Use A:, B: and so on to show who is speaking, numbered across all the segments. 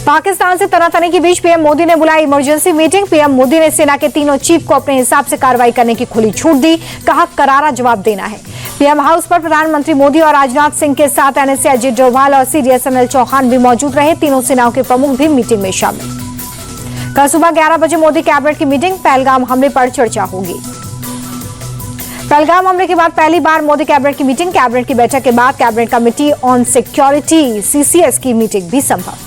A: पाकिस्तान से तनातनी के बीच पीएम मोदी ने बुलाई इमरजेंसी मीटिंग। पीएम मोदी ने सेना के तीनों चीफ को अपने हिसाब से कार्रवाई करने की खुली छूट दी, कहा करारा जवाब देना है। पीएम हाउस पर प्रधानमंत्री मोदी और राजनाथ सिंह के साथ एनएसए अजीत डोभाल और सीडीएस अनिल चौहान भी मौजूद रहे। तीनों सेनाओं के प्रमुख भी मीटिंग में शामिल। कल सुबह 11 बजे मोदी कैबिनेट की मीटिंग, पहलगाम हमले पर चर्चा होगी। पहलगाम हमले के बाद पहली बार मोदी कैबिनेट की मीटिंग। कैबिनेट की बैठक के बाद cabinet committee on security CCS की मीटिंग भी संभव।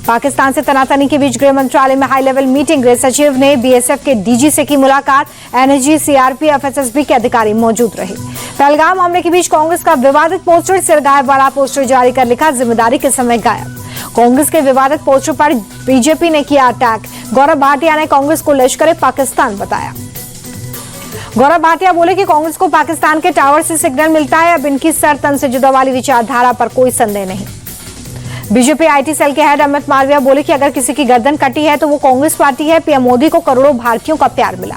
A: पाकिस्तान से तनातनी के बीच गृह मंत्रालय में हाई लेवल मीटिंग। गृह सचिव ने बीएसएफ के डीजी से की मुलाकात। एनएसजी, सीआरपीएफ, एसएसबी के अधिकारी मौजूद रहे। पहलगाम हमले के बीच कांग्रेस का विवादित पोस्टर, सिर गायब वाला पोस्टर जारी कर लिखा, जिम्मेदारी के समय गायब। कांग्रेस के विवादित पोस्टर पर बीजेपी ने किया अटैक। गौरव भाटिया ने कांग्रेस को लश्कर पाकिस्तान बताया। गौरव भाटिया बोले कि कांग्रेस को पाकिस्तान के टावर से सिग्नल मिलता है। अब इनकी सर तन से जुदा वाली विचारधारा पर कोई संदेह नहीं। बीजेपी आईटी सेल के हेड अमित मालविया बोले कि अगर किसी की गर्दन कटी है तो वो कांग्रेस पार्टी है। पीएम मोदी को करोड़ों भारतीयों का प्यार मिला।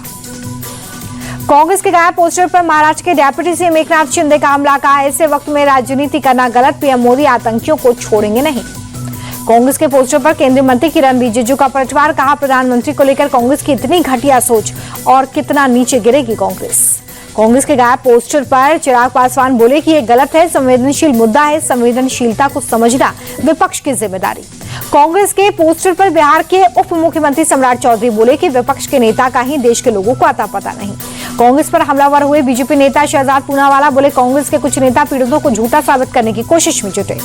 A: कांग्रेस के गायब पोस्टर पर महाराष्ट्र के डेप्यूटी सीएम एकनाथ शिंदे का हमला, कहा ऐसे वक्त में राजनीति करना गलत। पीएम मोदी आतंकियों को छोड़ेंगे नहीं। कांग्रेस के पोस्टर पर केंद्रीय मंत्री किरण रिजिजू का पलटवार, कहा प्रधानमंत्री को लेकर कांग्रेस की इतनी घटिया सोच और कितना नीचे गिरेगी कांग्रेस। कांग्रेस के गायब पोस्टर पर चिराग पासवान बोले कि ये गलत है, संवेदनशील मुद्दा है, संवेदनशीलता को समझना विपक्ष की जिम्मेदारी। कांग्रेस के पोस्टर पर बिहार के उप मुख्यमंत्री सम्राट चौधरी बोले कि विपक्ष के नेता का ही देश के लोगों को आता पता नहीं। कांग्रेस पर हमलावर हुए बीजेपी नेता शहजाद पूनावाला बोले कांग्रेस के कुछ नेता पीड़ितों को झूठा साबित करने की कोशिश में जुटे।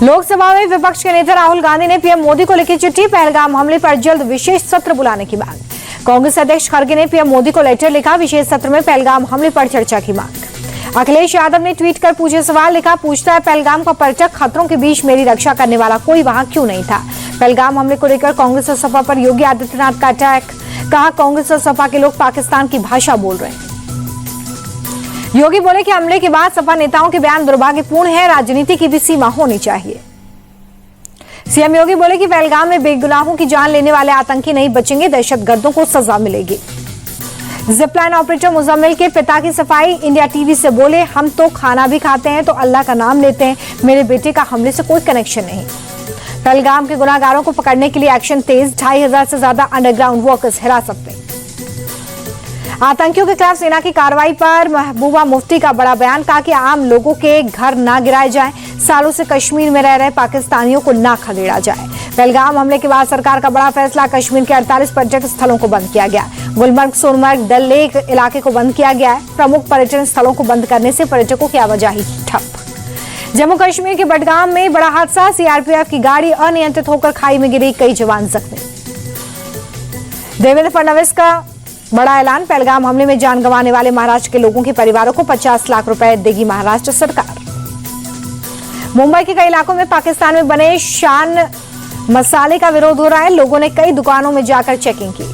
A: लोकसभा में विपक्ष के नेता राहुल गांधी ने पीएम मोदी को लिखी चिट्ठी, पहलगाम हमले पर जल्द विशेष सत्र बुलाने की मांग। कांग्रेस अध्यक्ष खड़गे ने पीएम मोदी को लेटर लिखा, विशेष सत्र में पहलगाम हमले पर चर्चा की मांग। अखिलेश यादव ने ट्वीट कर पूछे सवाल, लिखा पूछता है पहलगाम का पर्यटक, खतरों के बीच मेरी रक्षा करने वाला कोई वहां क्यों नहीं था। पहलगाम हमले को लेकर कांग्रेस और सपा पर योगी आदित्यनाथ का अटैक, कहा कांग्रेस और सपा के लोग पाकिस्तान की भाषा बोल रहे हैं। योगी बोले कि हमले के बाद सपा नेताओं के बयान दुर्भाग्यपूर्ण है, राजनीति की भी सीमा होनी चाहिए। सीएम योगी बोले कि पहलगाम में बेगुनाहों की जान लेने वाले आतंकी नहीं बचेंगे, दहशतगर्दों को सजा मिलेगी। जिपलाइन ऑपरेटर मुजम्मिल के पिता की सफाई, इंडिया टीवी से बोले हम तो खाना भी खाते हैं तो अल्लाह का नाम लेते हैं, मेरे बेटे का हमले से कोई कनेक्शन नहीं। पहलगाम के गुनाहगारों को पकड़ने के लिए एक्शन तेज, 2500 से ज्यादा अंडरग्राउंड वर्कर्स हिरासत में। आतंकियों के खिलाफ सेना की कार्रवाई पर महबूबा मुफ्ती का बड़ा बयान, कहा कि आम लोगों के घर ना गिराए जाएं, सालों से कश्मीर में रह रहे पाकिस्तानियों को ना खदेड़ा जाए। पहलगाम हमले के बाद सरकार का बड़ा फैसला, कश्मीर के 48 पर्यटक स्थलों को बंद किया गया। गुलमर्ग, सोनमर्ग, डल लेक इलाके को बंद किया गया है। प्रमुख पर्यटन स्थलों को बंद करने से पर्यटकों की आवाजाही ठप। जम्मू कश्मीर के बडगाम में बड़ा हादसा, सीआरपीएफ की गाड़ी अनियंत्रित होकर खाई में गिरी, कई जवान जख्मी। देवेंद्र फडणवीस का बड़ा ऐलान, पहलगाम हमले में जान गंवाने वाले महाराष्ट्र के लोगों के परिवारों को 50 लाख रुपए देगी महाराष्ट्र सरकार। मुंबई के कई इलाकों में पाकिस्तान में बने शान मसाले का विरोध हो रहा है, लोगों ने कई दुकानों में जाकर चेकिंग की।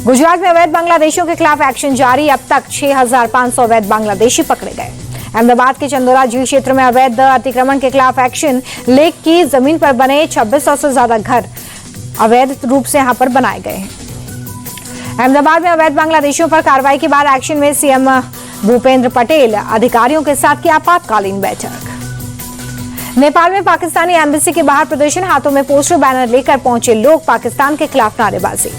A: गुजरात में अवैध बांग्लादेशियों के खिलाफ एक्शन जारी, अब तक 6500 अवैध बांग्लादेशी पकड़े गए। अहमदाबाद के चंदोरा झील क्षेत्र में अवैध अतिक्रमण के खिलाफ एक्शन, लेक की जमीन पर बने 2600 से ज्यादा घर अवैध रूप से यहां पर बनाए गए हैं। अहमदाबाद में अवैध बांग्लादेशियों पर कार्रवाई के बाद एक्शन में सीएम भूपेंद्र पटेल अधिकारियों के साथ की आपातकालीन बैठक। नेपाल में पाकिस्तानी एम्बेसी के बाहर प्रदर्शन, हाथों में पोस्टर बैनर लेकर पहुंचे लोग, पाकिस्तान के खिलाफ नारेबाजी।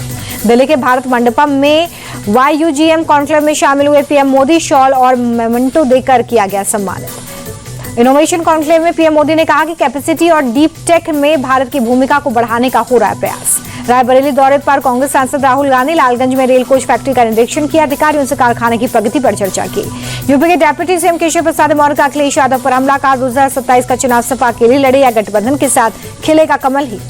A: दिल्ली के भारत मंडपम में YUGM कॉन्क्लेव में शामिल हुए पीएम मोदी, शॉल और मेमेंटो देकर किया गया सम्मानित। इनोवेशन कॉन्क्लेव में पीएम मोदी ने कहा कि कैपेसिटी और डीप टेक में भारत की भूमिका को बढ़ाने का हो रहा है प्रयास। रायबरेली दौरे पर कांग्रेस सांसद राहुल गांधी लालगंज में रेल कोच फैक्ट्री का निरीक्षण किया, अधिकारियों से कारखाने की प्रगति पर चर्चा की। यूपी के डेप्यूटी सीएम केशव प्रसाद मौर्य का अखिलेश यादव पर हमला, कहा 2027 का चुनाव सपा अकेली लड़े या गठबंधन के साथ खिलेगा कमल ही।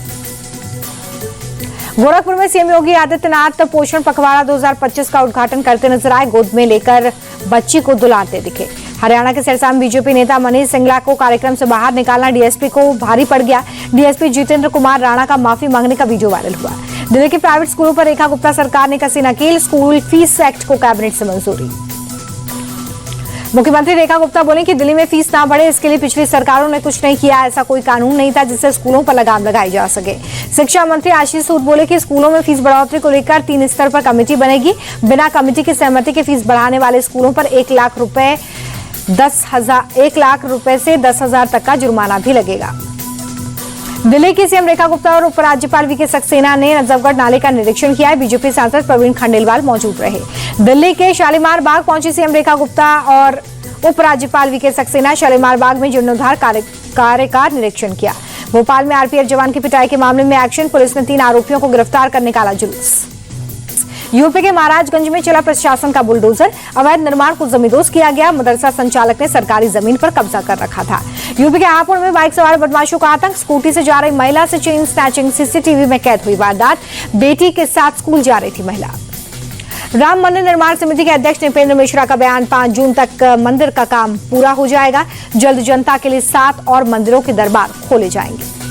A: गोरखपुर में सीएम योगी आदित्यनाथ पोषण पखवाड़ा 2025 का उद्घाटन करते नजर आए, गोद में लेकर बच्ची को दुलारते दिखे। हरियाणा के सिरसा में बीजेपी नेता मनीष सिंगला को कार्यक्रम से बाहर निकालना डीएसपी को भारी पड़ गया। डीएसपी जितेंद्र कुमार राणा का माफी मांगने का वीडियो वायरल हुआ। दिल्ली के प्राइवेट स्कूलों पर रेखा गुप्ता सरकार ने कसी नकेल, स्कूल फीस एक्ट को कैबिनेट से मंजूरी। मुख्यमंत्री रेखा गुप्ता बोले कि दिल्ली में फीस ना बढ़े, इसके लिए पिछली सरकारों ने कुछ नहीं किया, ऐसा कोई कानून नहीं था जिससे स्कूलों पर लगाम लगाई जा सके। शिक्षा मंत्री आशीष सूद बोले कि स्कूलों में फीस बढ़ोतरी को लेकर 3 स्तर पर कमेटी बनेगी, बिना कमेटी की सहमति के फीस बढ़ाने वाले स्कूलों पर 1 लाख रुपए से 10,000 तक का जुर्माना भी लगेगा। दिल्ली की सीएम रेखा गुप्ता और उपराज्यपाल वीके सक्सेना ने नजफगढ़ नाले का निरीक्षण किया है। बीजेपी सांसद प्रवीण खंडेलवाल मौजूद रहे। दिल्ली के शालीमार बाग पहुंची सीएम रेखा गुप्ता और उपराज्यपाल वीके सक्सेना। शालीमार बाग में जीर्णोद्धार कार्य का निरीक्षण किया। भोपाल में आरपीएफ जवान की पिटाई के मामले में एक्शन, पुलिस ने 3 आरोपियों को गिरफ्तार कर निकाला जुलूस। यूपी के महाराजगंज में चला प्रशासन का बुलडोजर, अवैध निर्माण को जमींदोज किया गया। मदरसा संचालक ने सरकारी जमीन पर कब्जा कर रखा था। यूपी के हापुड़ में बाइक सवार बदमाशों का आतंक, स्कूटी से जा रही महिला से चेन स्नैचिंग, सीसीटीवी में कैद हुई वारदात। बेटी के साथ स्कूल जा रही थी महिला। राम मंदिर निर्माण समिति के अध्यक्ष नृपेंद्र मिश्रा का बयान, 5 जून तक मंदिर का काम पूरा हो जाएगा। जल्द जनता के लिए 7 और मंदिरों के दरबार खोले जाएंगे।